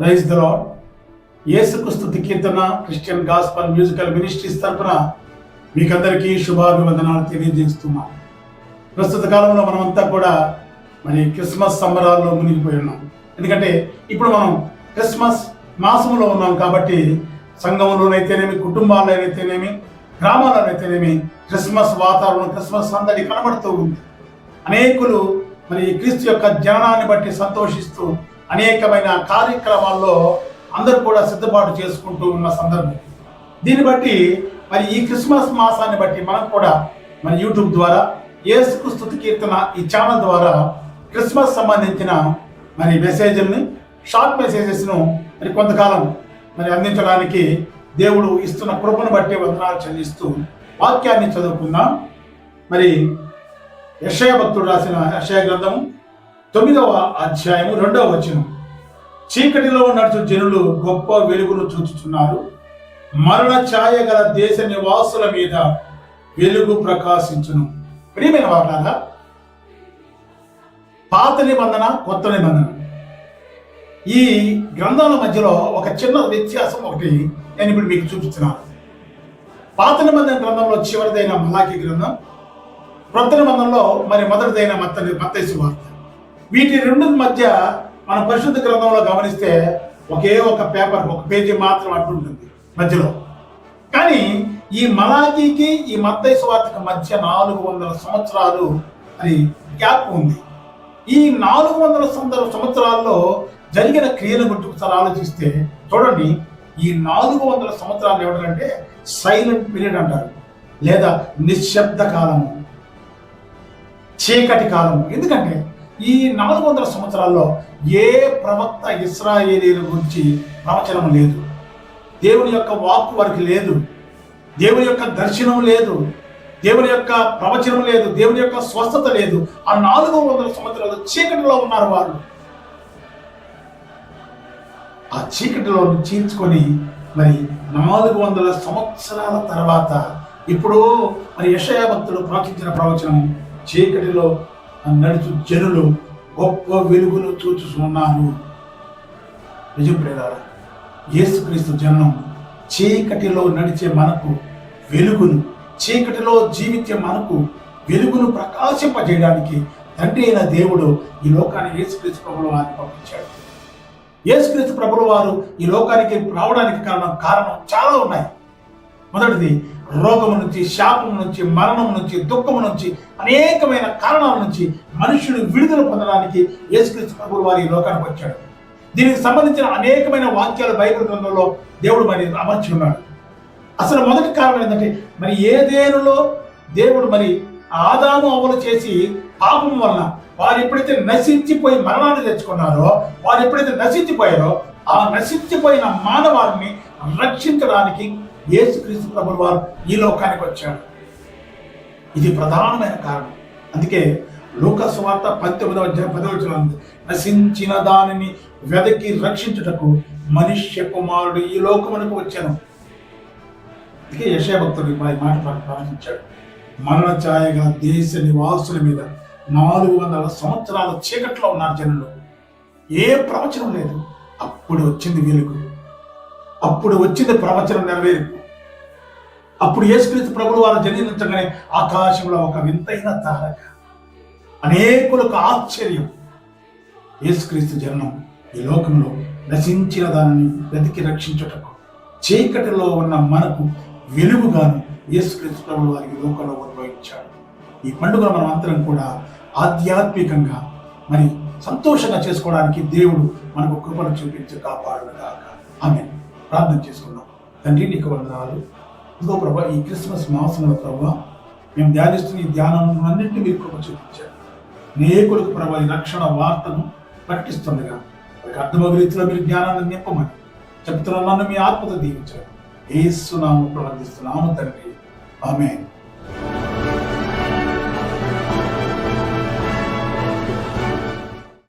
Praise the Lord. యేసుక్రీస్తు కీర్తన Christian gospel musical ministries తరపున మీకందరికీ శుభాభివందనాలు తెలియజేస్తున్నాం. ప్రస్తుత కాలంలో మనమంతా కూడా మరి క్రిస్మస్ సంబరాల్లో మునిగిపోయి ఉన్నాం. ఎందుకంటే ఇప్పుడు మనం క్రిస్మస్ మాసంలో ఉన్నాం కాబట్టి సంఘంలోనైతేనేమి, కుటుంబాల్లోనైతేనేమి, గ్రామాల్లోనైతేనేమి క్రిస్మస్ వాతావరణం, క్రిస్మస్ సందడి కనబడుతూ ఉంది. అనేకులు మరి క్రీస్తు యొక్క జననాన్ని బట్టి సంతోషిస్తూ అనేకమైన కార్యక్రమాల్లో అందరూ కూడా సిద్ధపాటు చేసుకుంటూ ఉన్న సందర్భం. దీన్ని బట్టి మరి ఈ క్రిస్మస్ మాసాన్ని బట్టి మనం కూడా మరి యూట్యూబ్ ద్వారా యేసుక్రీస్తు కీర్తన ఈ ఛానల్ ద్వారా క్రిస్మస్ సంబంధించిన మరి మెసేజ్ని, షార్ట్ మెసేజెస్ను మరి కొంతకాలం మరి అందించడానికి దేవుడు ఇస్తున్న కృపను బట్టి వందనాలు చెల్లిస్తూ వాక్యాన్ని చదువుకుందాం. మరి యెషయా భక్తుడు రాసిన యెషయా గ్రంథము 9వ అధ్యాయము 2వ వచనం. చీకటిలో నడుచు జనులు గొప్ప వెలుగును చూచుచున్నారు, మరణ ఛాయ గల దేశ నివాసుల మీద వెలుగు ప్రకాశించును. ప్రియమైన వారారా, పాత నిబంధన, కొత్త నిబంధన, ఈ గ్రంథాల మధ్యలో ఒక చిన్న వ్యత్యాసం ఒకటి నేను ఇప్పుడు మీకు చూపిస్తున్నాను. పాత నిబంధన గ్రంథంలో చివరిదైన మలాకి గ్రంథం, క్రొత్త నిబంధనలో మరి మొదటిదైన మత్తయి సువార్త. వీటి రెండు మధ్య మన పరిశుద్ధ గ్రంథంలో గమనిస్తే ఒకే ఒక పేపర్, ఒక పేజీ మాత్రం అట్టుంటుంది మధ్యలో. కానీ ఈ మలాకీకి ఈ మత్తయి సువార్తకి మధ్య 400 సంవత్సరాలు మరి గ్యాప్ ఉంది. ఈ 400 సంవత్సరాల్లో జరిగిన క్రియల గురించి ఒకసారి ఆలోచిస్తే చూడండి, ఈ 400 సంవత్సరాలు ఏమిటంటే సైలెంట్ పీరియడ్ అంటారు, లేదా నిశ్శబ్ద కాలము, చీకటి కాలము. ఎందుకంటే ఈ 400 సంవత్సరాల్లో ఏ ప్రవక్త ఇశ్రాయేలీయుల గురించి ప్రవచనం లేదు, దేవుని యొక్క వాక్కు వారికి లేదు, దేవుని యొక్క దర్శనం లేదు, దేవుని యొక్క ప్రవచనం లేదు, దేవుని యొక్క స్వస్థత లేదు. ఆ 400 సంవత్సరాలు చీకటిలో ఉన్నారు వారు. ఆ చీకటిలో చీల్చుకొని మరి 400 సంవత్సరాల తర్వాత ఇప్పుడు మరి యెషయా భక్తుడు ప్రవచించిన ప్రవచనం, చీకటిలో నడుచు జనులు గొప్ప వెలుగును చూచుచున్నారు. నిజం ప్రియులారా, యేసుక్రీస్తు జననం చీకటిలో నడిచే మనకు వెలుగును, చీకటిలో జీవించే మనకు వెలుగును ప్రకాశింపజేయడానికి తండ్రి అయిన దేవుడు ఈ లోకాన్ని యేసుక్రీస్తు ప్రభువు వారిని పంపించాడు. యేసుక్రీస్తు ప్రభువు వారు ఈ లోకానికి రావడానికి కారణం చాలా ఉన్నాయి. మొదటిది, రోగము నుంచి, శాపం నుంచి, మరణం నుంచి, దుఃఖము నుంచి, అనేకమైన కారణాల నుంచి మనుషుడు విడుదల పొందడానికి యేసుక్రీస్తు ప్రభువు వారు ఈ లోకానికి వచ్చాడు. దీనికి సంబంధించిన అనేకమైన వాక్యాలు బైబిల్ గ్రంథంలో దేవుడు మరి అమర్చి ఉన్నాడు. అసలు మొదటి కారణం ఏంటంటే, మరి ఏదేనులో దేవుడు మరి ఆదాము అవ్వలు చేసి పాపం వలన వారు ఎప్పుడైతే నశించిపోయి మరణాన్ని తెచ్చుకున్నారో, వారు ఎప్పుడైతే నశించిపోయారో, ఆ నశించిపోయిన మానవాన్ని రక్షించడానికి యేసుక్రీస్తు ప్రభువు వారు ఈ లోకానికి వచ్చాడు. ఇది ప్రధానమైన కారణం. అందుకే లూకా సువార్త 19వ అధ్యాయం 10వ వచనం, నశించిన దానిని వెదకి రక్షించుటకు మనుష్య కుమారుడు ఈ లోకమునకు వచ్చాను. అందుకే యెషయా భక్తుడు ఈ మాట ప్రవచించాడు, మరణ ఛాయగా దేశ నివాసుల మీద 400 సంవత్సరాల చీకట్లో ఉన్నారు జనులు. ఏ ప్రవచనం లేదు. అప్పుడు వచ్చింది వెలుగు, అప్పుడు వచ్చింది ప్రవచనం నెరవేర్పు. అప్పుడు యేసుక్రీస్తు ప్రభువు వారు జన్మించగానే ఆకాశంలో ఒక వింతైన తారక, అనేకులకు ఆశ్చర్యం. యేసుక్రీస్తు జననం ఈ లోకంలో నశించిన దానిని వెతికి రక్షించుటకు, చీకటిలో ఉన్న మనకు వెలుగుగాను యేసుక్రీస్తు ప్రభువు వారికి లోకంలో ఉద్భవించాడు. ఈ పండుగను మనం అందరం కూడా ఆధ్యాత్మికంగా మరి సంతోషంగా చేసుకోవడానికి దేవుడు మనకు కృపను చూపించి కాపాడుగాక. ఆమేన్. ప్రార్థన చేసుకుందాం. తండ్రి, నీకు వందనాలు. ఇదిగో ప్రభా, ఈ క్రిస్మస్ మాసంలో ప్రభా మేము ధ్యానిస్తున్న ఈ ధ్యానం అన్నింటినీ మీరు కృప చూపించారు. అనేకులకు ప్రభా ఈ రక్షణ వార్తను ప్రకటిస్తుండగా వారికి అర్థమగు రీతిలో మీరు జ్ఞానాన్ని నింపమని చెప్తున్న నన్ను మీ ఆత్మతో దీవించారు. యేసు నామములో ప్రార్థిస్తున్నాము తండ్రి. ఆమేన్.